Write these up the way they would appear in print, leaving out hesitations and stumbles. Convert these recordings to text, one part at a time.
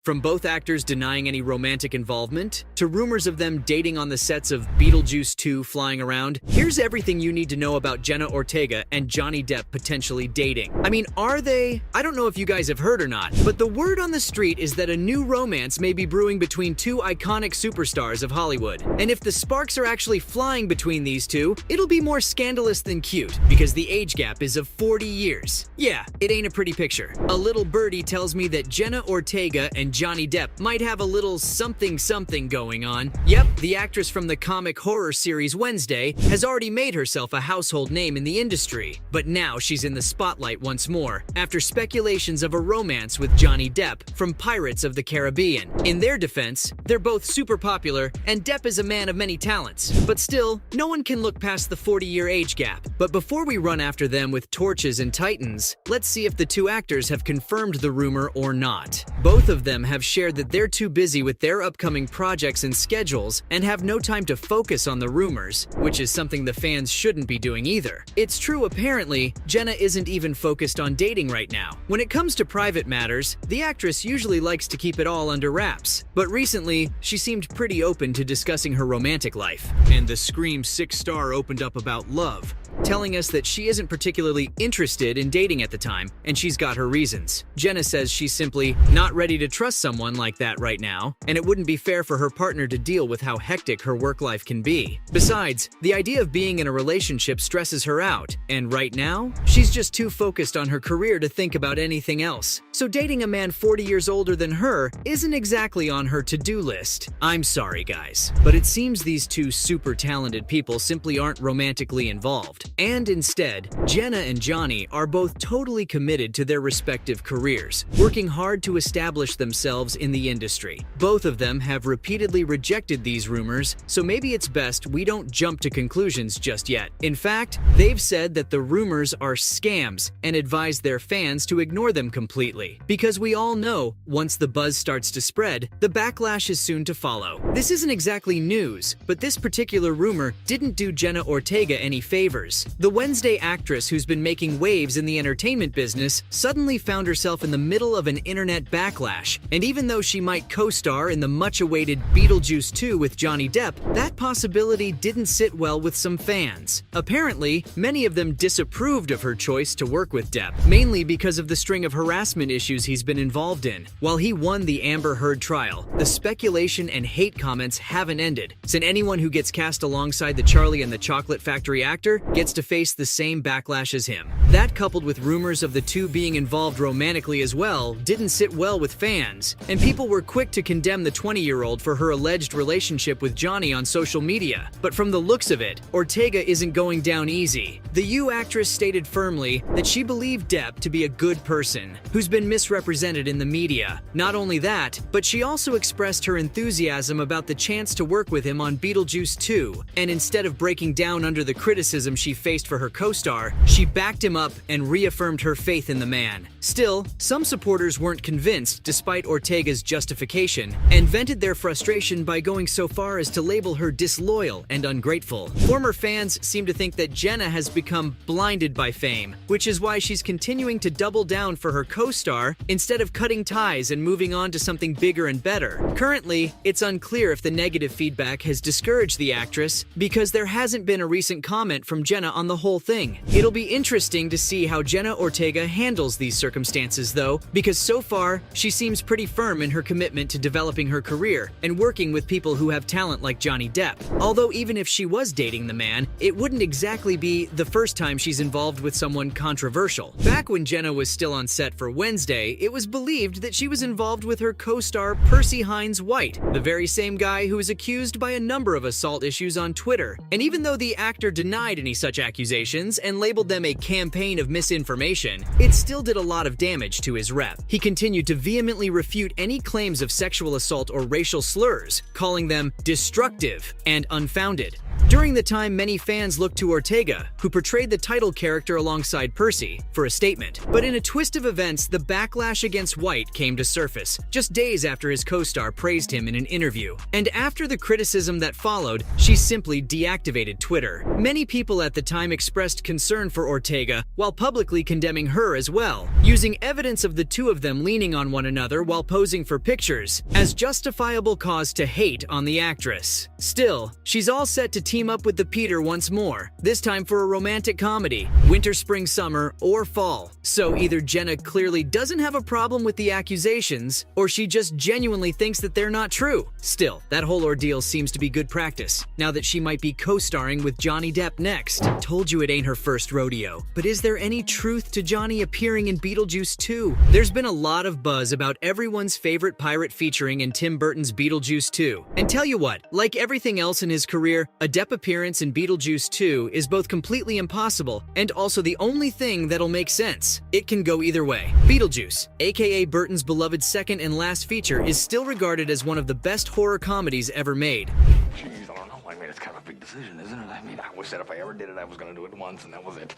From both actors denying any romantic involvement, to rumors of them dating on the sets of Beetlejuice 2 flying around, here's everything you need to know about Jenna Ortega and Johnny Depp potentially dating. I mean, are they? I don't know if you guys have heard or not, but the word on the street is that a new romance may be brewing between two iconic superstars of Hollywood. And if the sparks are actually flying between these two, it'll be more scandalous than cute, because the age gap is of 40 years. Yeah, it ain't a pretty picture. A little birdie tells me that Jenna Ortega and Johnny Depp might have a little something going on. Yep, the actress from the comic horror series Wednesday has already made herself a household name in the industry. But now she's in the spotlight once more, after speculations of a romance with Johnny Depp from Pirates of the Caribbean. In their defense, they're both super popular, and Depp is a man of many talents. But still, no one can look past the 40-year age gap. But before we run after them with torches and titans, let's see if the two actors have confirmed the rumor or not. Both of them have shared that they're too busy with their upcoming projects and schedules and have no time to focus on the rumors, which is something the fans shouldn't be doing either. It's true, apparently, Jenna isn't even focused on dating right now. When it comes to private matters, the actress usually likes to keep it all under wraps. But recently, she seemed pretty open to discussing her romantic life. And the Scream 6-star opened up about love, telling us that she isn't particularly interested in dating at the time, and she's got her reasons. Jenna says she's simply not ready to trust someone like that right now, and it wouldn't be fair for her partner to deal with how hectic her work life can be. Besides, the idea of being in a relationship stresses her out, and right now, she's just too focused on her career to think about anything else. So dating a man 40 years older than her isn't exactly on her to-do list. I'm sorry, guys, but it seems these two super talented people simply aren't romantically involved. And instead, Jenna and Johnny are both totally committed to their respective careers, working hard to establish themselves in the industry. Both of them have repeatedly rejected these rumors, so maybe it's best we don't jump to conclusions just yet. In fact, they've said that the rumors are scams and advised their fans to ignore them completely. Because we all know, once the buzz starts to spread, the backlash is soon to follow. This isn't exactly news, but this particular rumor didn't do Jenna Ortega any favors. The Wednesday actress, who's been making waves in the entertainment business, suddenly found herself in the middle of an internet backlash, and even though she might co-star in the much-awaited Beetlejuice 2 with Johnny Depp, that possibility didn't sit well with some fans. Apparently, many of them disapproved of her choice to work with Depp, mainly because of the string of harassment issues he's been involved in. While he won the Amber Heard trial, the speculation and hate comments haven't ended, since anyone who gets cast alongside the Charlie and the Chocolate Factory actor gets to face the same backlash as him. That, coupled with rumors of the two being involved romantically as well, didn't sit well with fans, and people were quick to condemn the 20-year-old for her alleged relationship with Johnny on social media. But from the looks of it, Ortega isn't going down easy. The actress stated firmly that she believed Depp to be a good person who's been misrepresented in the media. Not only that, but she also expressed her enthusiasm about the chance to work with him on Beetlejuice 2, and instead of breaking down under the criticism she faced for her co-star, she backed him up and reaffirmed her faith in the man. Still, some supporters weren't convinced despite Ortega's justification, and vented their frustration by going so far as to label her disloyal and ungrateful. Former fans seem to think that Jenna has become blinded by fame, which is why she's continuing to double down for her co-star instead of cutting ties and moving on to something bigger and better. Currently, it's unclear if the negative feedback has discouraged the actress, because there hasn't been a recent comment from Jenna on the whole thing. It'll be interesting to see how Jenna Ortega handles these circumstances though, because so far, she seems pretty firm in her commitment to developing her career and working with people who have talent like Johnny Depp. Although even if she was dating the man, it wouldn't exactly be the first time she's involved with someone controversial. Back when Jenna was still on set for Wednesday, it was believed that she was involved with her co-star Percy Hines White, the very same guy who was accused by a number of assault issues on Twitter. And even though the actor denied any such accusations and labeled them a campaign of misinformation, it still did a lot of damage to his rep. He continued to vehemently refute any claims of sexual assault or racial slurs, calling them destructive and unfounded. During the time, many fans looked to Ortega, who portrayed the title character alongside Percy, for a statement. But in a twist of events, the backlash against White came to surface, just days after his co-star praised him in an interview. And after the criticism that followed, she simply deactivated Twitter. Many people at the time expressed concern for Ortega, while publicly condemning her as well, using evidence of the two of them leaning on one another while posing for pictures as justifiable cause to hate on the actress. Still, she's all set to team up with the Peter once more, this time for a romantic comedy, winter, spring, summer, or fall. So either Jenna clearly doesn't have a problem with the accusations, or she just genuinely thinks that they're not true. Still, that whole ordeal seems to be good practice, now that she might be co-starring with Johnny Depp next. Told you it ain't her first rodeo. But is there any truth to Johnny appearing in Beetlejuice 2? There's been a lot of buzz about everyone's favorite pirate featuring in Tim Burton's Beetlejuice 2. And tell you what, like everything else in his career, a Depp appearance in Beetlejuice 2 is both completely impossible and also the only thing that'll make sense. It can go either way. Beetlejuice, aka Burton's beloved second and last feature, is still regarded as one of the best horror comedies ever made. Jeez, I don't know. I mean, it's kind of a big decision, isn't it? I mean, I wish that if I ever did it, I was going to do it once, and that was it.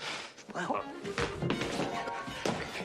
Well,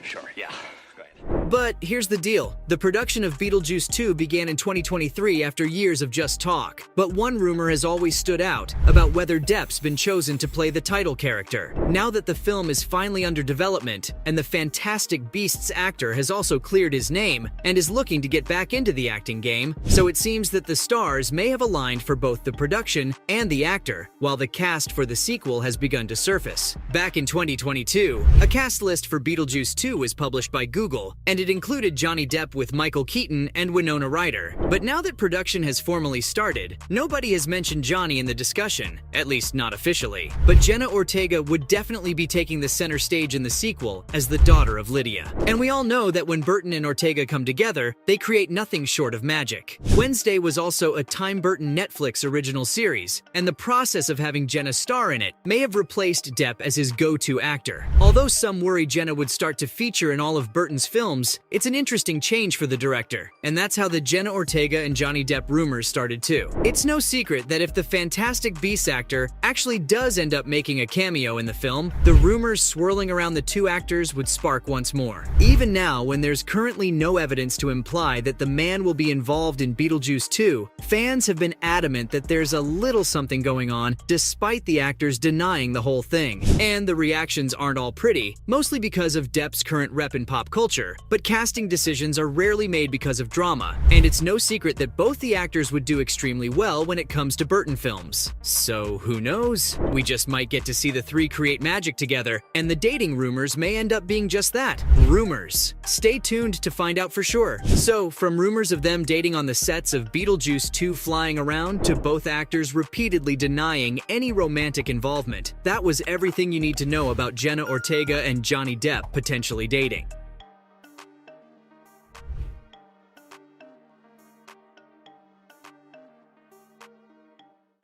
sure, yeah. Go ahead. But here's the deal. The production of Beetlejuice 2 began in 2023 after years of just talk. But one rumor has always stood out about whether Depp's been chosen to play the title character. Now that the film is finally under development, and the Fantastic Beasts actor has also cleared his name and is looking to get back into the acting game, so it seems that the stars may have aligned for both the production and the actor, while the cast for the sequel has begun to surface. Back in 2022, a cast list for Beetlejuice 2 was published by Google, and it included Johnny Depp with Michael Keaton and Winona Ryder. But now that production has formally started, nobody has mentioned Johnny in the discussion, at least not officially. But Jenna Ortega would definitely be taking the center stage in the sequel as the daughter of Lydia. And we all know that when Burton and Ortega come together, they create nothing short of magic. Wednesday was also a Tim Burton Netflix original series, and the process of having Jenna star in it may have replaced Depp as his go-to actor. Although some worry Jenna would start to feature in all of Burton's films, it's an interesting change for the director, and that's how the Jenna Ortega and Johnny Depp rumors started too. It's no secret that if the Fantastic Beasts actor actually does end up making a cameo in the film, the rumors swirling around the two actors would spark once more. Even now, when there's currently no evidence to imply that the man will be involved in Beetlejuice 2, fans have been adamant that there's a little something going on, despite the actors denying the whole thing. And the reactions aren't all pretty, mostly because of Depp's current rep in pop culture. But casting decisions are rarely made because of drama, and it's no secret that both the actors would do extremely well when it comes to Burton films. So who knows? We just might get to see the three create magic together, and the dating rumors may end up being just that, rumors. Stay tuned to find out for sure. So, from rumors of them dating on the sets of Beetlejuice 2 flying around to both actors repeatedly denying any romantic involvement, that was everything you need to know about Jenna Ortega and Johnny Depp potentially dating.